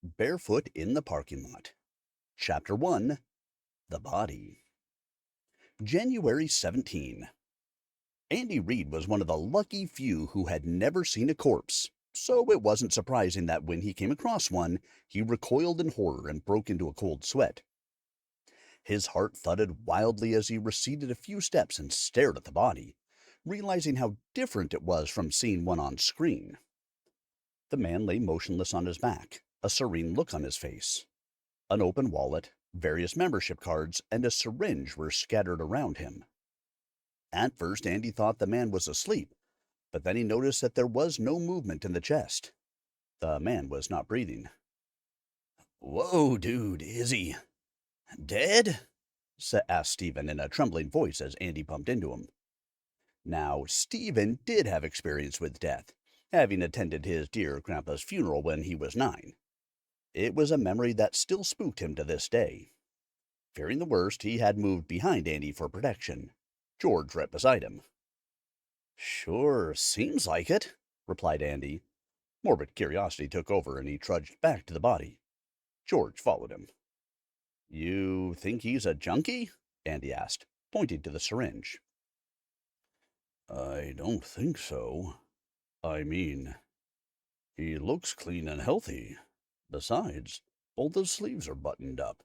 Barefoot in the Parking Lot. Chapter 1. The Body. January 17. Andy Reid was one of the lucky few who had never seen a corpse, so it wasn't surprising that when he came across one, he recoiled in horror and broke into a cold sweat. His heart thudded wildly as he receded a few steps and stared at the body, realizing how different it was from seeing one on screen. The man lay motionless on his back, a serene look on his face. An open wallet, various membership cards, and a syringe were scattered around him. At first, Andy thought the man was asleep, but then he noticed that there was no movement in the chest. The man was not breathing. "Whoa, dude, is he dead?" asked Stephen in a trembling voice as Andy bumped into him. Now, Stephen did have experience with death, having attended his dear grandpa's funeral when he was 9. It was a memory that still spooked him to this day. Fearing the worst, he had moved behind Andy for protection. George right beside him. "Sure, seems like it," replied Andy. Morbid curiosity took over and he trudged back to the body. George followed him. "You think he's a junkie?" Andy asked, pointing to the syringe. "I don't think so. I mean, he looks clean and healthy. Besides, both his sleeves are buttoned up.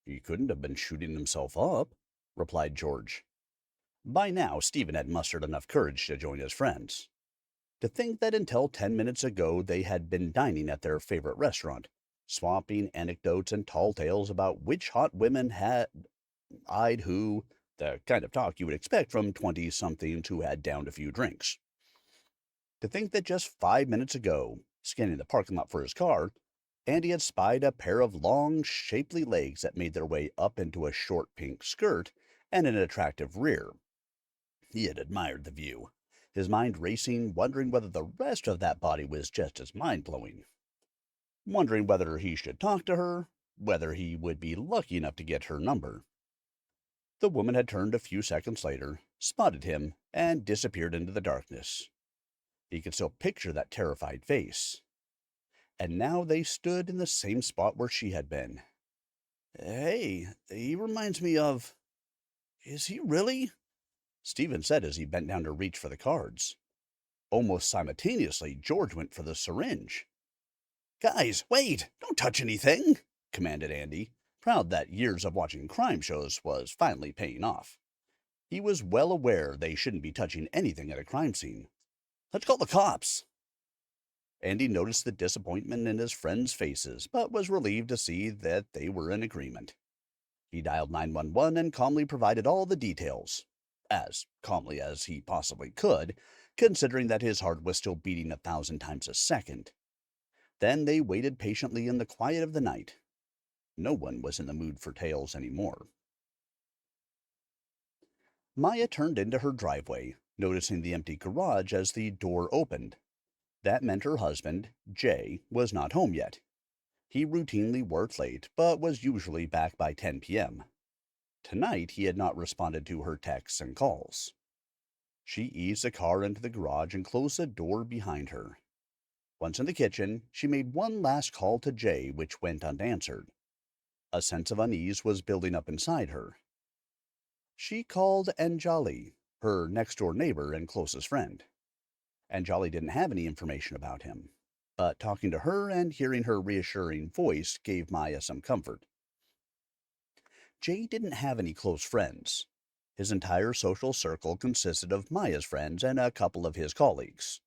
He couldn't have been shooting himself up," replied George. By now, Stephen had mustered enough courage to join his friends. To think that until 10 minutes ago they had been dining at their favorite restaurant, swapping anecdotes and tall tales about which hot women had eyed who, the kind of talk you would expect from 20-somethings who had downed a few drinks. To think that just 5 minutes ago, scanning the parking lot for his car, Andy had spied a pair of long, shapely legs that made their way up into a short pink skirt and an attractive rear. He had admired the view, his mind racing, wondering whether the rest of that body was just as mind-blowing. Wondering whether he should talk to her, whether he would be lucky enough to get her number. The woman had turned a few seconds later, spotted him, and disappeared into the darkness. He could still picture that terrified face. And now they stood in the same spot where she had been. "Hey, he reminds me of... Is he really?" Stephen said as he bent down to reach for the cards. Almost simultaneously, George went for the syringe. "Guys, wait! Don't touch anything!" commanded Andy, proud that years of watching crime shows was finally paying off. He was well aware they shouldn't be touching anything at a crime scene. "Let's call the cops!" Andy noticed the disappointment in his friends' faces, but was relieved to see that they were in agreement. He dialed 911 and calmly provided all the details. As calmly as he possibly could, considering that his heart was still beating 1,000 times a second. Then they waited patiently in the quiet of the night. No one was in the mood for tales anymore. Maya turned into her driveway, noticing the empty garage as the door opened. That meant her husband, Jay, was not home yet. He routinely worked late, but was usually back by 10 p.m. Tonight he had not responded to her texts and calls. She eased the car into the garage and closed the door behind her. Once in the kitchen, she made one last call to Jay, which went unanswered. A sense of unease was building up inside her. She called Anjali, her next-door neighbor and closest friend. Anjali didn't have any information about him, but talking to her and hearing her reassuring voice gave Maya some comfort. Jay didn't have any close friends. His entire social circle consisted of Maya's friends and a couple of his colleagues.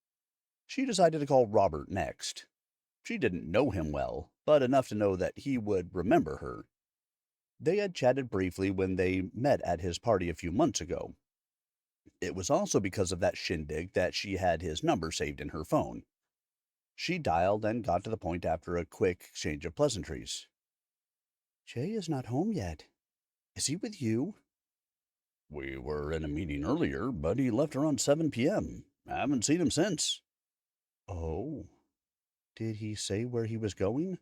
She decided to call Robert next. She didn't know him well, but enough to know that he would remember her. They had chatted briefly when they met at his party a few months ago. It was also because of that shindig that she had his number saved in her phone. She dialed and got to the point after a quick exchange of pleasantries. "Jay is not home yet. Is he with you?" "We were in a meeting earlier, but he left around 7 p.m. I haven't seen him since." "Oh, did he say where he was going?"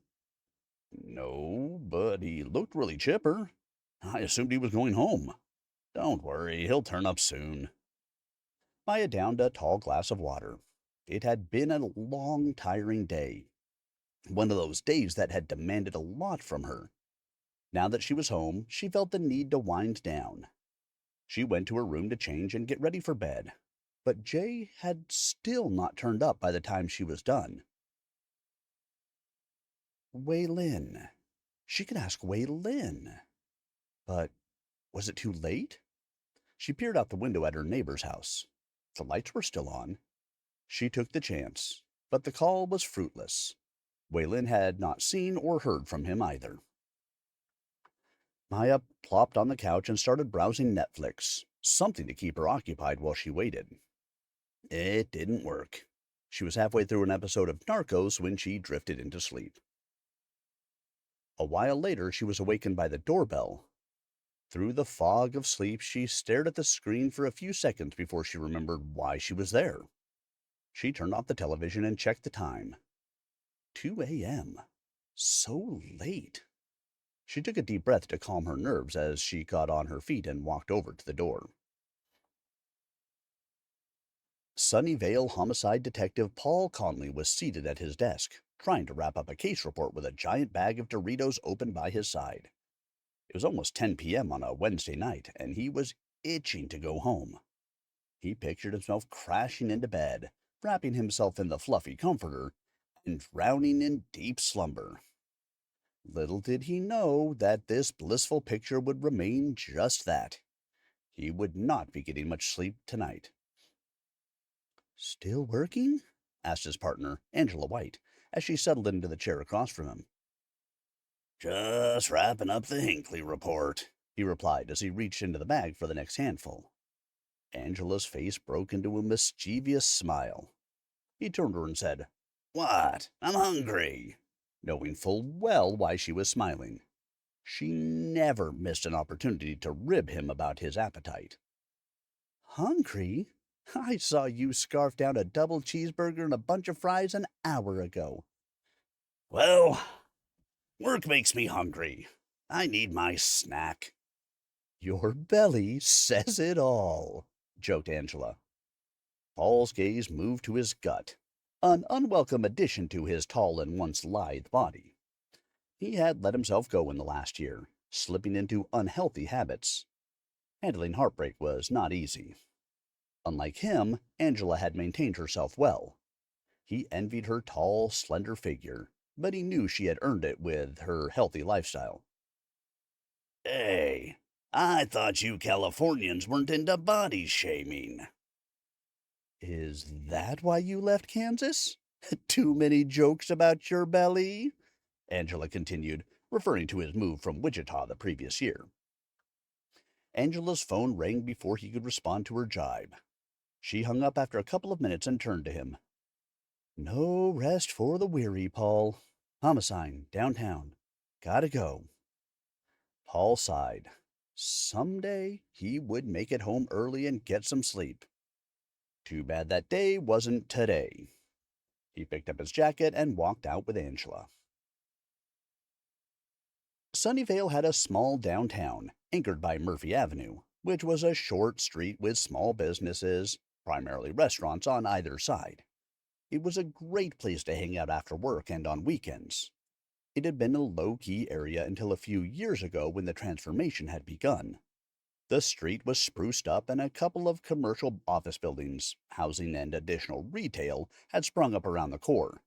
"No, but he looked really chipper. I assumed he was going home. Don't worry, he'll turn up soon." Maya downed a tall glass of water. It had been a long, tiring day. One of those days that had demanded a lot from her. Now that she was home, she felt the need to wind down. She went to her room to change and get ready for bed. But Jay had still not turned up by the time she was done. Wei Lin. She could ask Wei Lin. But was it too late? She peered out the window at her neighbor's house. The lights were still on. She took the chance, but the call was fruitless. Wei Lin had not seen or heard from him either. Maya plopped on the couch and started browsing Netflix, something to keep her occupied while she waited. It didn't work. She was halfway through an episode of Narcos when she drifted into sleep. A while later, she was awakened by the doorbell. Through the fog of sleep, she stared at the screen for a few seconds before she remembered why she was there. She turned off the television and checked the time. 2 a.m. So late. She took a deep breath to calm her nerves as she got on her feet and walked over to the door. Sunnyvale homicide detective Paul Conley was seated at his desk, trying to wrap up a case report with a giant bag of Doritos open by his side. It was almost 10 p.m. on a Wednesday night, and he was itching to go home. He pictured himself crashing into bed, wrapping himself in the fluffy comforter, and drowning in deep slumber. Little did he know that this blissful picture would remain just that. He would not be getting much sleep tonight. "Still working?" asked his partner, Angela White, as she settled into the chair across from him. "Just wrapping up the Hinckley report," he replied as he reached into the bag for the next handful. Angela's face broke into a mischievous smile. He turned to her and said, "What? I'm hungry," knowing full well why she was smiling. She never missed an opportunity to rib him about his appetite. "Hungry? I saw you scarf down a double cheeseburger and a bunch of fries an hour ago." "Well, work makes me hungry. I need my snack." "Your belly says it all," joked Angela. Paul's gaze moved to his gut, an unwelcome addition to his tall and once lithe body. He had let himself go in the last year, slipping into unhealthy habits. Handling heartbreak was not easy. Unlike him, Angela had maintained herself well. He envied her tall, slender figure, but he knew she had earned it with her healthy lifestyle. "Hey, I thought you Californians weren't into body shaming." "Is that why you left Kansas? Too many jokes about your belly?" Angela continued, referring to his move from Wichita the previous year. Angela's phone rang before he could respond to her jibe. She hung up after a couple of minutes and turned to him. "No rest for the weary, Paul. Homicide, downtown. Gotta go." Paul sighed. Someday he would make it home early and get some sleep. Too bad that day wasn't today. He picked up his jacket and walked out with Angela. Sunnyvale had a small downtown, anchored by Murphy Avenue, which was a short street with small businesses, primarily restaurants, on either side. It was a great place to hang out after work and on weekends. It had been a low-key area until a few years ago when the transformation had begun. The street was spruced up and a couple of commercial office buildings, housing and additional retail, had sprung up around the core.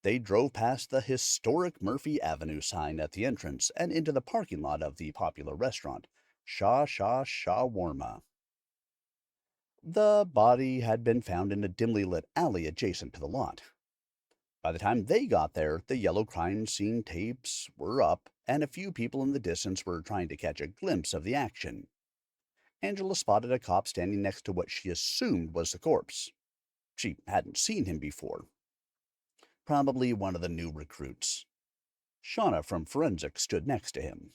They drove past the historic Murphy Avenue sign at the entrance and into the parking lot of the popular restaurant, Shawarma. The body had been found in a dimly lit alley adjacent to the lot. By the time they got there, the yellow crime scene tapes were up, and a few people in the distance were trying to catch a glimpse of the action. Angela spotted a cop standing next to what she assumed was the corpse. She hadn't seen him before. Probably one of the new recruits. Shauna from Forensics stood next to him.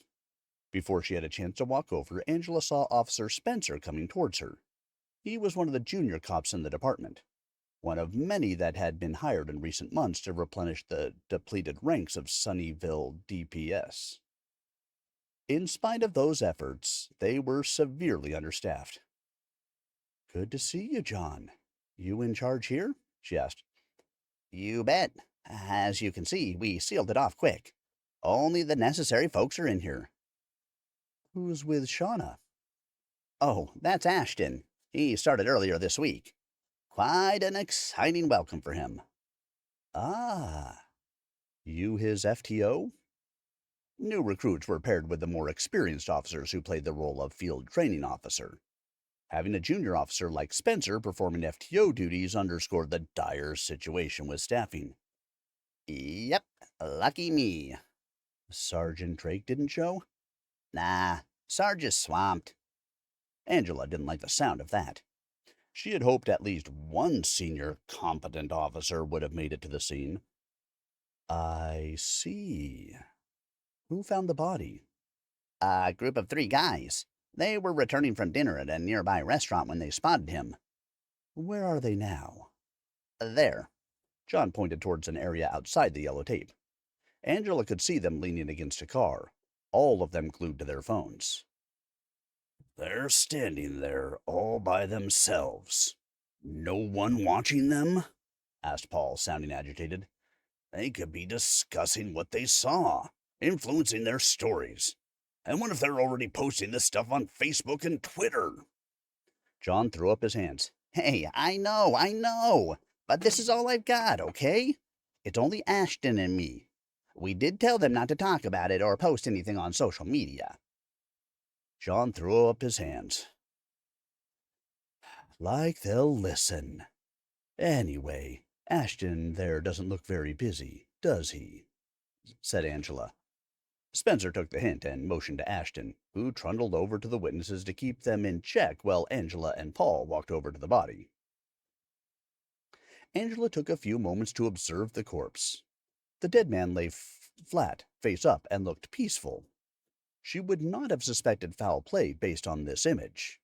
Before she had a chance to walk over, Angela saw Officer Spencer coming towards her. He was one of the junior cops in the department, one of many that had been hired in recent months to replenish the depleted ranks of Sunnyvale DPS. In spite of those efforts, they were severely understaffed. "Good to see you, John. You in charge here?" she asked. "You bet. As you can see, we sealed it off quick. Only the necessary folks are in here. Who's with Shauna? Oh, that's Ashton. He started earlier this week. Quite an exciting welcome for him. Ah, you his FTO? New recruits were paired with the more experienced officers who played the role of field training officer. Having a junior officer like Spencer performing FTO duties underscored the dire situation with staffing. Yep, lucky me. Sergeant Drake didn't show? Nah, Sarge is swamped. Angela didn't like the sound of that. She had hoped at least one senior, competent officer would have made it to the scene. I see. Who found the body? A group of 3 guys. They were returning from dinner at a nearby restaurant when they spotted him. Where are they now? There. John pointed towards an area outside the yellow tape. Angela could see them leaning against a car, all of them glued to their phones. They're standing there all by themselves. No one watching them? Asked Paul, sounding agitated. They could be discussing what they saw, influencing their stories. And what if they're already posting this stuff on Facebook and Twitter? John threw up his hands. Hey, I know. But this is all I've got, okay? It's only Ashton and me. We did tell them not to talk about it or post anything on social media. John threw up his hands. Like they'll listen. Anyway, Ashton there doesn't look very busy, does he? Said Angela. Spencer took the hint and motioned to Ashton, who trundled over to the witnesses to keep them in check while Angela and Paul walked over to the body. Angela took a few moments to observe the corpse. The dead man lay flat, face up, and looked peaceful. She would not have suspected foul play based on this image.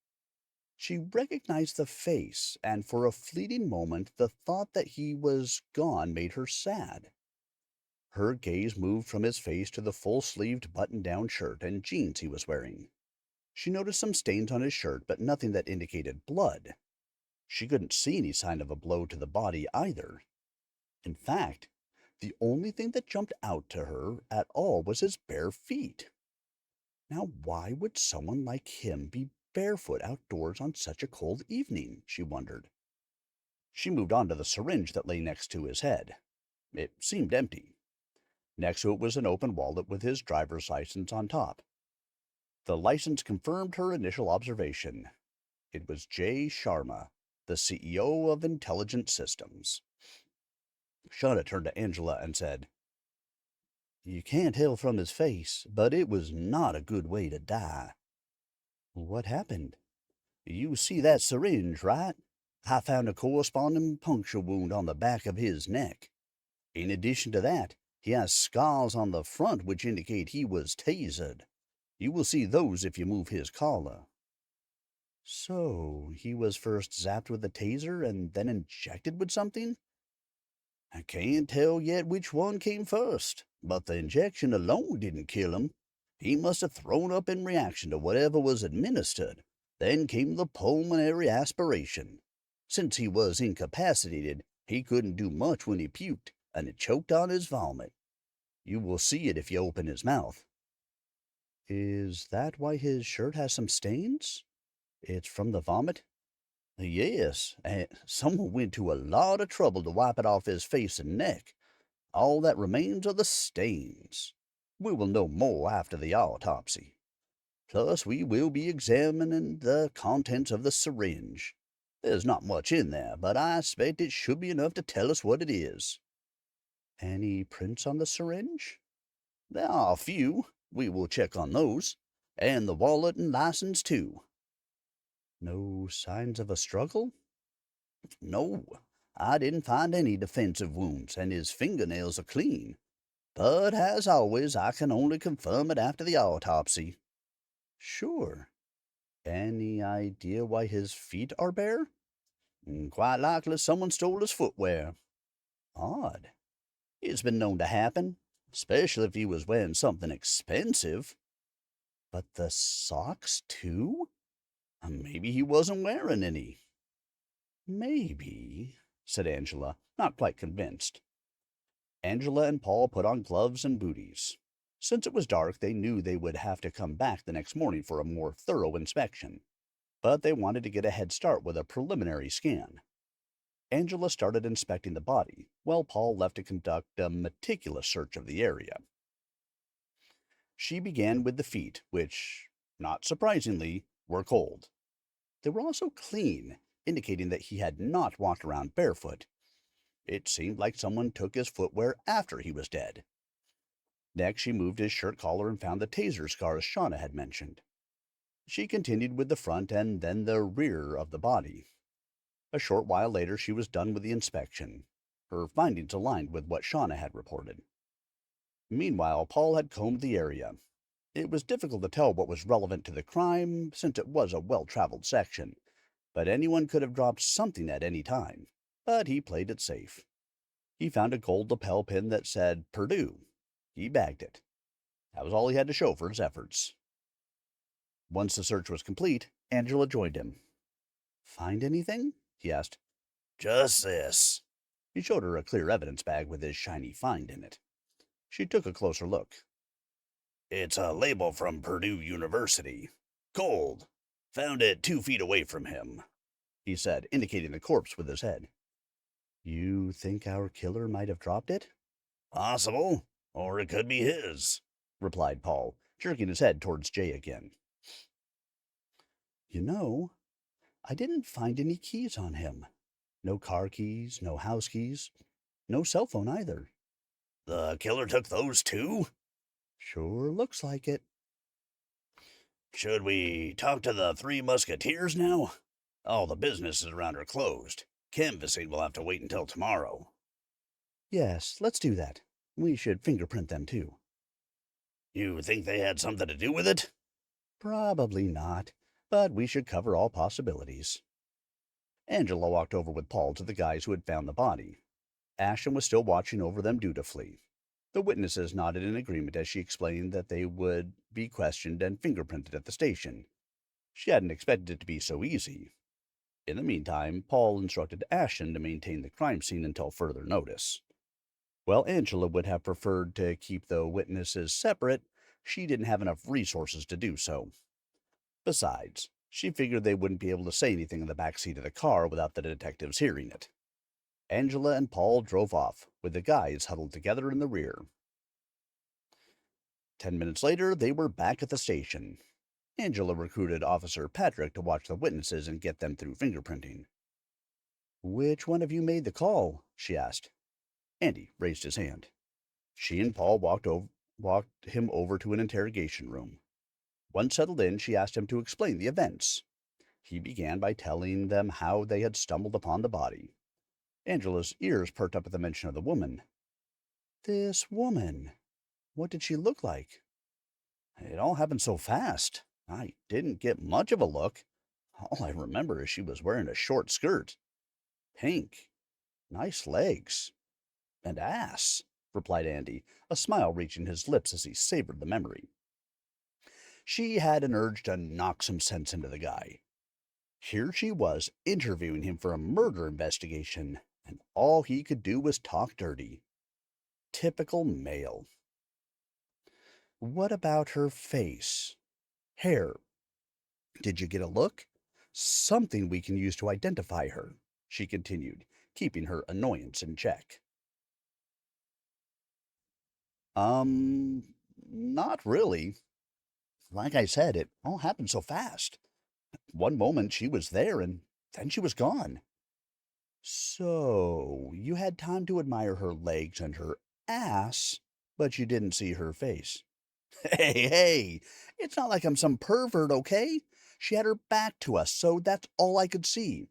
She recognized the face, and for a fleeting moment the thought that he was gone made her sad. Her gaze moved from his face to the full-sleeved button-down shirt and jeans he was wearing. She noticed some stains on his shirt, but nothing that indicated blood. She couldn't see any sign of a blow to the body either. In fact, the only thing that jumped out to her at all was his bare feet. Now, why would someone like him be barefoot outdoors on such a cold evening? She wondered. She moved on to the syringe that lay next to his head. It seemed empty. Next to it was an open wallet with his driver's license on top. The license confirmed her initial observation. It was Jay Sharma, the CEO of Intelligent Systems. Shauna turned to Angela and said, You can't tell from his face, but it was not a good way to die. What happened? You see that syringe, right? I found a corresponding puncture wound on the back of his neck. In addition to that, he has scars on the front which indicate he was tasered. You will see those if you move his collar. So, he was first zapped with a taser and then injected with something? I can't tell yet which one came first, but the injection alone didn't kill him. He must have thrown up in reaction to whatever was administered. Then came the pulmonary aspiration. Since he was incapacitated, he couldn't do much when he puked, and it choked on his vomit. You will see it if you open his mouth. Is that why his shirt has some stains? It's from the vomit? Yes, and someone went to a lot of trouble to wipe it off his face and neck. All that remains are the stains. We will know more after the autopsy. Plus, we will be examining the contents of the syringe. There's not much in there, but I expect it should be enough to tell us what it is. Any prints on the syringe? There are a few. We will check on those. And the wallet and license, too. No signs of a struggle? No, I didn't find any defensive wounds, and his fingernails are clean. But as always, I can only confirm it after the autopsy. Sure. Any idea why his feet are bare? Quite likely someone stole his footwear. Odd. It's been known to happen, especially if he was wearing something expensive. But the socks, too? Maybe he wasn't wearing any. Maybe, said Angela, not quite convinced. Angela and Paul put on gloves and booties. Since it was dark, they knew they would have to come back the next morning for a more thorough inspection, but they wanted to get a head start with a preliminary scan. Angela started inspecting the body, while Paul left to conduct a meticulous search of the area. She began with the feet, which, not surprisingly, were cold. They were also clean, indicating that he had not walked around barefoot. It seemed like someone took his footwear after he was dead. Next, she moved his shirt collar and found the taser scars Shauna had mentioned. She continued with the front and then the rear of the body. A short while later, she was done with the inspection. Her findings aligned with what Shauna had reported. Meanwhile, Paul had combed the area. It was difficult to tell what was relevant to the crime, since it was a well-traveled section, but anyone could have dropped something at any time. But he played it safe. He found a gold lapel pin that said Purdue. He bagged it. That was all he had to show for his efforts. Once the search was complete, Angela joined him. "Find anything?" he asked. Just this. He showed her a clear evidence bag with his shiny find in it. She took a closer look. It's a label from Purdue University. Gold. Found it 2 feet away from him, He said, indicating the corpse with his head. "You think our killer might have dropped it?" Possible. Or it could be his, replied Paul, jerking his head towards Jay again. "You know, I didn't find any keys on him. No car keys, no house keys, no cell phone either." The killer took those too? "Sure looks like it." Should we talk to the Three Musketeers now? All the businesses around are closed. Canvassing will have to wait until tomorrow. "Yes, let's do that. We should fingerprint them too." You think they had something to do with it? "Probably not, but we should cover all possibilities." Angela walked over with Paul to the guys who had found the body. Ashton was still watching over them dutifully. The witnesses nodded in agreement as she explained that they would be questioned and fingerprinted at the station. She hadn't expected it to be so easy. In the meantime, Paul instructed Ashton to maintain the crime scene until further notice. While Angela would have preferred to keep the witnesses separate, she didn't have enough resources to do so. Besides, she figured they wouldn't be able to say anything in the back seat of the car without the detectives hearing it. Angela and Paul drove off, with the guys huddled together in the rear. 10 minutes later, they were back at the station. Angela recruited Officer Patrick to watch the witnesses and get them through fingerprinting. "Which one of you made the call?" she asked. Andy raised his hand. She and Paul walked him over to an interrogation room. Once settled in, she asked him to explain the events. He began by telling them how they had stumbled upon the body. Angela's ears perked up at the mention of the woman. "This woman, what did she look like?" "It all happened so fast. I didn't get much of a look. All I remember is she was wearing a short skirt. Pink. Nice legs. And ass," replied Andy, a smile reaching his lips as he savored the memory. She had an urge to knock some sense into the guy. Here she was interviewing him for a murder investigation, and all he could do was talk dirty. Typical male. "What about her face? Hair? Did you get a look? Something we can use to identify her," she continued, keeping her annoyance in check. Not really. Like I said, it all happened so fast. One moment she was there, and then she was gone." "So, you had time to admire her legs and her ass, but you didn't see her face." "Hey, hey! It's not like I'm some pervert, okay? She had her back to us, so that's all I could see.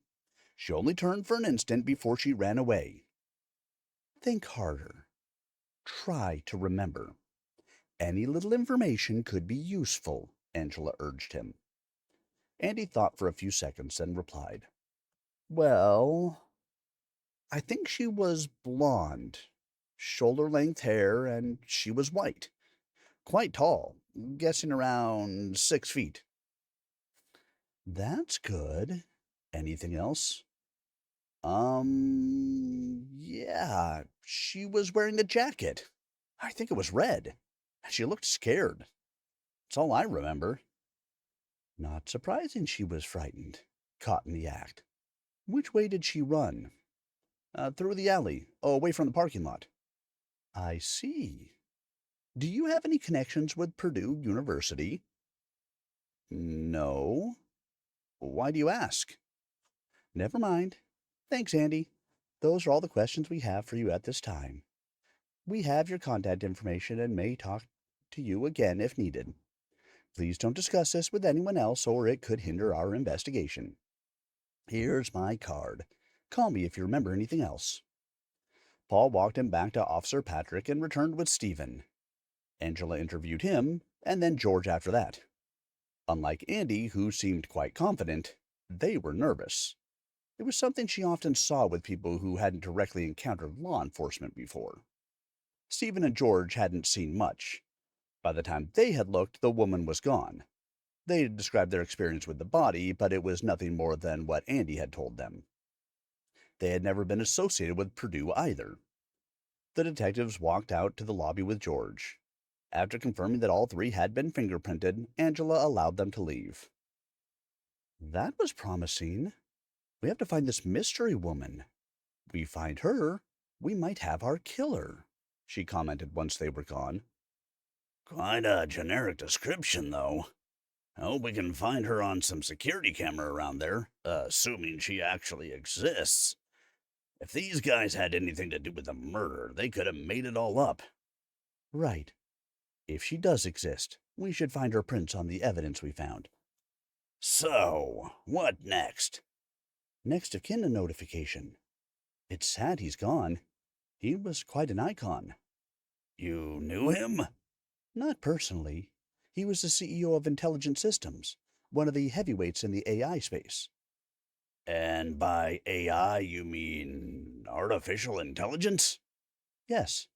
She only turned for an instant before she ran away." "Think harder. Try to remember. Any little information could be useful," Angela urged him. Andy thought for a few seconds, then replied, "Well, I think she was blonde, shoulder-length hair, and she was white. Quite tall, guessing around 6 feet." "That's good. Anything else?" Yeah, she was wearing a jacket. I think it was red. And she looked scared. That's all I remember. Not surprising she was frightened. Caught in the act. Which way did she run? Through the alley, away from the parking lot. I see. Do you have any connections with Purdue University? No. Why do you ask? Never mind. Thanks, Andy. Those are all the questions we have for you at this time. We have your contact information and may talk to you again if needed. Please don't discuss this with anyone else or it could hinder our investigation. Here's my card. Call me if you remember anything else. Paul walked him back to Officer Patrick and returned with Stephen. Angela interviewed him, and then George after that. Unlike Andy, who seemed quite confident, they were nervous. It was something she often saw with people who hadn't directly encountered law enforcement before. Stephen and George hadn't seen much. By the time they had looked, the woman was gone. They had described their experience with the body, but it was nothing more than what Andy had told them. They had never been associated with Purdue either. The detectives walked out to the lobby with George. After confirming that all three had been fingerprinted, Angela allowed them to leave. That was promising. We have to find this mystery woman. We find her, we might have our killer, she commented once they were gone. Quite a generic description, though. I hope we can find her on some security camera around there, assuming she actually exists. If these guys had anything to do with the murder, they could have made it all up. Right. If she does exist, we should find her prints on the evidence we found. So, what next? Next of kin notification. It's sad he's gone. He was quite an icon. You knew him? Not personally. He was the CEO of Intelligent Systems, one of the heavyweights in the AI space. And by AI, you mean artificial intelligence? Yes.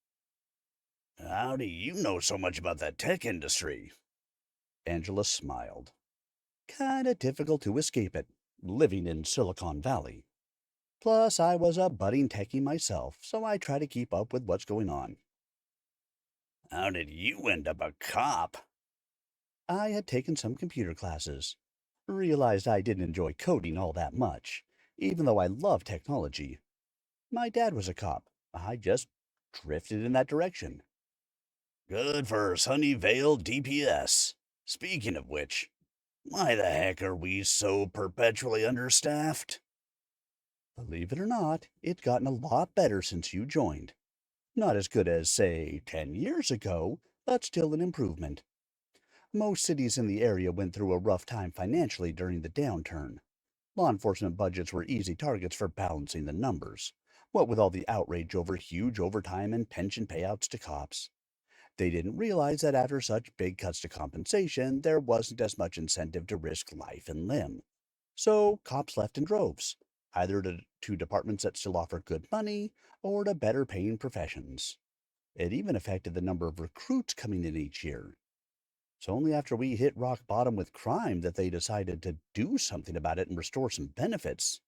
How do you know so much about the tech industry? Angela smiled. Kinda difficult to escape it, living in Silicon Valley. Plus, I was a budding techie myself, so I try to keep up with what's going on. How did you end up a cop? I had taken some computer classes. Realized I didn't enjoy coding all that much, even though I love technology. My dad was a cop. I just drifted in that direction. Good for Sunnyvale DPS. Speaking of which, why the heck are we so perpetually understaffed? Believe it or not, it's gotten a lot better since you joined. Not as good as, say, 10 years ago, but still an improvement. Most cities in the area went through a rough time financially during the downturn. Law enforcement budgets were easy targets for balancing the numbers, what with all the outrage over huge overtime and pension payouts to cops. They didn't realize that after such big cuts to compensation, there wasn't as much incentive to risk life and limb. So cops left in droves, either to departments that still offer good money or to better paying professions. It even affected the number of recruits coming in each year. It's only after we hit rock bottom with crime that they decided to do something about it and restore some benefits.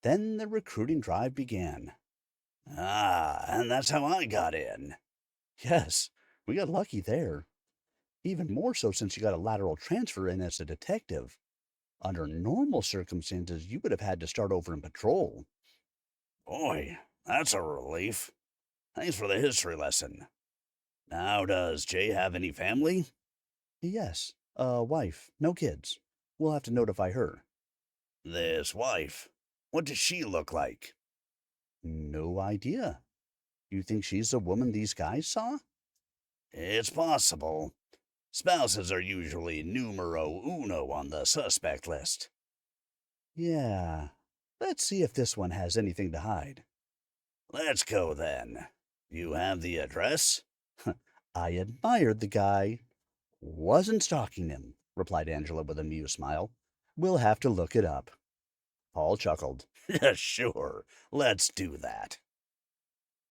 Then the recruiting drive began. Ah, and that's how I got in. Yes, we got lucky there. Even more so since you got a lateral transfer in as a detective. Under normal circumstances, you would have had to start over in patrol. Boy, that's a relief. Thanks for the history lesson. Now, does Jay have any family? Yes, a wife, no kids. We'll have to notify her. This wife. What does she look like? No idea. You think she's the woman these guys saw? It's possible. Spouses are usually numero uno on the suspect list. Yeah. Let's see if this one has anything to hide. Let's go then. You have the address? I admired the guy. Wasn't stalking him, replied Angela with a amused smile. We'll have to look it up. Paul chuckled. Sure, let's do that.